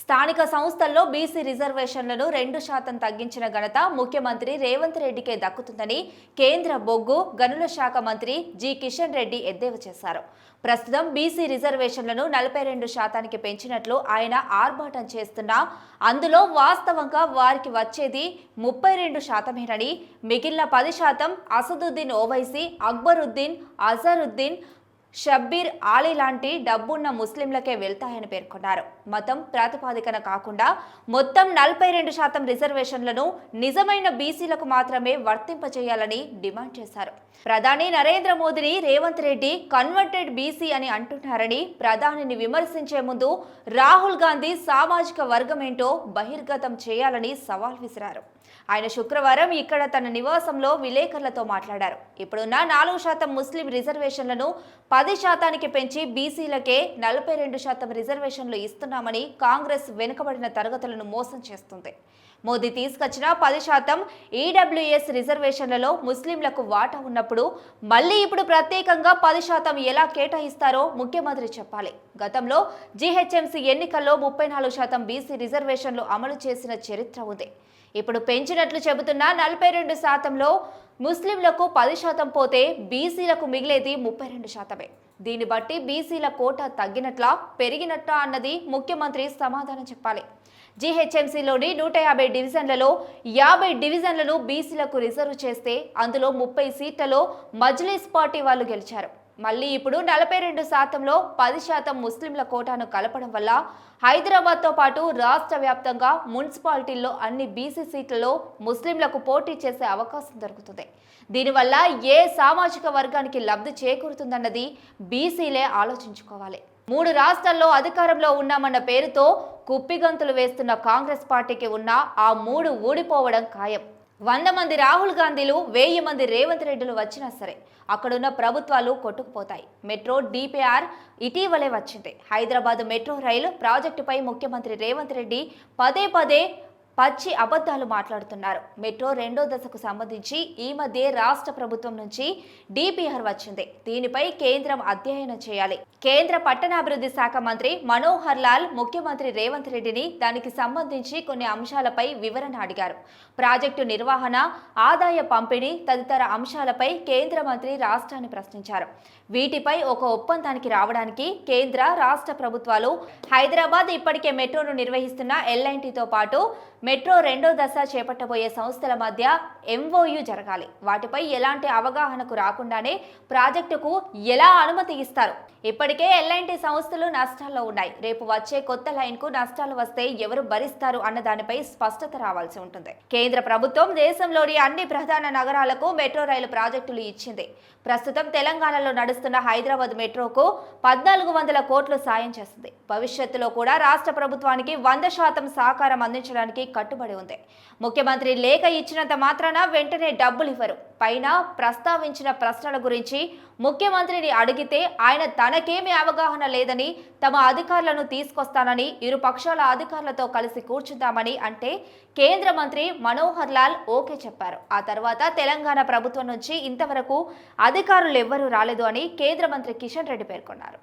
స్థానిక సంస్థల్లో బీసీ రిజర్వేషన్లను 2% తగ్గించిన ఘనత ముఖ్యమంత్రి రేవంత్ రెడ్డికే దక్కుతుందని కేంద్ర బొగ్గు గనుల శాఖ మంత్రి జి కిషన్ రెడ్డి ఎద్దేవా చేశారు. ప్రస్తుతం బీసీ రిజర్వేషన్లను 42% పెంచినట్లు ఆయన ఆర్భాటం చేస్తున్నా అందులో వాస్తవంగా వారికి వచ్చేది 32%మేనని, మిగిలిన 10% అసదుద్దీన్ ఓవైసీ, అక్బరుద్దీన్, అజరుద్దీన్, షబ్బీర్ ఆలీ లాంటి డబ్బున్న ముస్లింలకే వెళ్తాయని పేర్కొన్నారు. మతం ప్రాతిపదికన కాకుండా మొత్తం 42% రిజర్వేషన్లను నిజమైన బీసీలకు మాత్రమే వర్తింపజేయాలని డిమాండ్ చేశారు. ప్రధాని నరేంద్ర మోదీని రేవంత్ రెడ్డి కన్వర్టెడ్ బీసీ అని అంటున్నారని, ప్రధానిని విమర్శించే ముందు రాహుల్ గాంధీ సామాజిక వర్గం ఏంటో బహిర్గతం చేయాలని సవాల్ విసిరారు. ఆయన శుక్రవారం ఇక్కడ తన నివాసంలో విలేకరులతో మాట్లాడారు. ఇప్పుడున్న 4% ముస్లిం రిజర్వేషన్లను 10%కి పెంచి బీసీలకే 42% రిజర్వేషన్లు ఇస్తున్నామని కాంగ్రెస్ వెనుకబడిన తరగతులను మోసం చేస్తుంది. మోదీ తీసుకొచ్చిన 10% ఈడబ్ల్యూఎస్ రిజర్వేషన్లలో ముస్లింలకు వాటా ఉన్నప్పుడు మళ్ళీ ఇప్పుడు ప్రత్యేకంగా 10% ఎలా కేటాయిస్తారో ముఖ్యమంత్రి చెప్పాలి. గతంలో జీహెచ్ఎంసీ ఎన్నికల్లో 34% బీసీ రిజర్వేషన్లు అమలు చేసిన చరిత్ర ఉంది. ఇప్పుడు పెంచినట్లు చెబుతున్న 42%లో ముస్లింలకు 10% పోతే బీసీలకు మిగిలేది 32%. దీన్ని బట్టి బీసీల కోటా తగ్గినట్లా పెరిగినట్లా అన్నది ముఖ్యమంత్రి సమాధానం చెప్పాలి. జీహెచ్ఎంసీలోని 150 డివిజన్లలో 50 డివిజన్లను బీసీలకు రిజర్వ్ చేస్తే అందులో 30 సీట్లలో మజ్లిస్ పార్టీ వాళ్ళు గెలిచారు. మళ్ళీ ఇప్పుడు 42%లో 10% ముస్లింల కోటాను కలపడం వల్ల హైదరాబాద్తో పాటు రాష్ట్ర వ్యాప్తంగా మున్సిపాలిటీల్లో అన్ని బీసీ సీట్లలో ముస్లింలకు పోటీ చేసే అవకాశం దొరుకుతుంది. దీనివల్ల ఏ సామాజిక వర్గానికి లబ్ధి చేకూరుతుందన్నది బీసీలే ఆలోచించుకోవాలి. 3 రాష్ట్రాల్లో అధికారంలో ఉన్నామన్న పేరుతో కుప్పిగంతులు వేస్తున్న కాంగ్రెస్ పార్టీకి ఉన్న ఆ 3 ఊడిపోవడం ఖాయం. 100 మంది రాహుల్ గాంధీలు, 1000 మంది రేవంత్ రెడ్డిలు వచ్చినా సరే అక్కడున్న ప్రభుత్వాలు కొట్టుకుపోతాయి. మెట్రో డిపిఆర్ ఇటీవలే వచ్చింది. హైదరాబాద్ మెట్రో రైలు ప్రాజెక్టుపై ముఖ్యమంత్రి రేవంత్ రెడ్డి పదే పదే పచ్చి అబద్ధాలు మాట్లాడుతున్నారు. మెట్రో 2వ దశకు సంబంధించి ఈ మధ్య రాష్ట్ర ప్రభుత్వం నుంచి డిపిఆర్ వచ్చింది. దీనిపై కేంద్రం అధ్యయనం చేయాలి. కేంద్ర పట్టణాభివృద్ధి శాఖ మంత్రి మనోహర్ లాల్ ముఖ్యమంత్రి రేవంత్ రెడ్డిని దానికి సంబంధించి కొన్ని అంశాలపై వివరణ అడిగారు. ప్రాజెక్టు నిర్వహణ, ఆదాయ పంపిణీ తదితర అంశాలపై కేంద్ర మంత్రి రాష్ట్రాన్ని ప్రశ్నించారు. వీటిపై ఒక ఒప్పందానికి రావడానికి కేంద్ర, రాష్ట్ర ప్రభుత్వాలు హైదరాబాద్ ఇప్పటికే మెట్రోను నిర్వహిస్తున్న ఎల్ఎన్టీతో పాటు మెట్రో 2వ దశ చేపట్టబోయే సంస్థల మధ్య ఎంఓయూ జరగాలి. వాటిపై ఎలాంటి అవగాహనకు రాకుండానే ప్రాజెక్టుకు ఎలా అనుమతి ఇస్తారు? ఇప్పటికే ఎల్ఎన్టీ సంస్థలు నష్టాల్లో ఉన్నాయి. రేపు వచ్చే కొత్త లైన్కు నష్టాలు వస్తే ఎవరు భరిస్తారు అన్న దానిపై స్పష్టత రావాల్సి ఉంటుంది. కేంద్ర ప్రభుత్వం దేశంలోని అన్ని ప్రధాన నగరాలకు మెట్రో రైలు ప్రాజెక్టులు ఇచ్చింది. ప్రస్తుతం తెలంగాణలో నడుస్తున్న హైదరాబాద్ మెట్రోకు 1400 కోట్లు సాయం చేస్తుంది. భవిష్యత్తులో కూడా రాష్ట్ర ప్రభుత్వానికి 100% సహకారం అందించడానికి కట్టుబడి ఉంది. ముఖ్యమంత్రి లేఖ ఇచ్చినంత మాత్రాన వెంటనే డబ్బులు ఇవ్వరు. పైన ప్రస్తావించిన ప్రశ్నల గురించి ముఖ్యమంత్రిని అడిగితే ఆయన తనకేమీ అవగాహన లేదని, తమ అధికారులను తీసుకొస్తానని, ఇరు పక్షాల అధికారులతో కలిసి కూర్చుందామని అంటే కేంద్ర మంత్రి మనోహర్ లాల్ ఓకే చెప్పారు. ఆ తర్వాత తెలంగాణ ప్రభుత్వం నుంచి ఇంతవరకు అధికారులు ఎవ్వరూ రాలేదు అని కేంద్ర మంత్రి కిషన్ రెడ్డి పేర్కొన్నారు.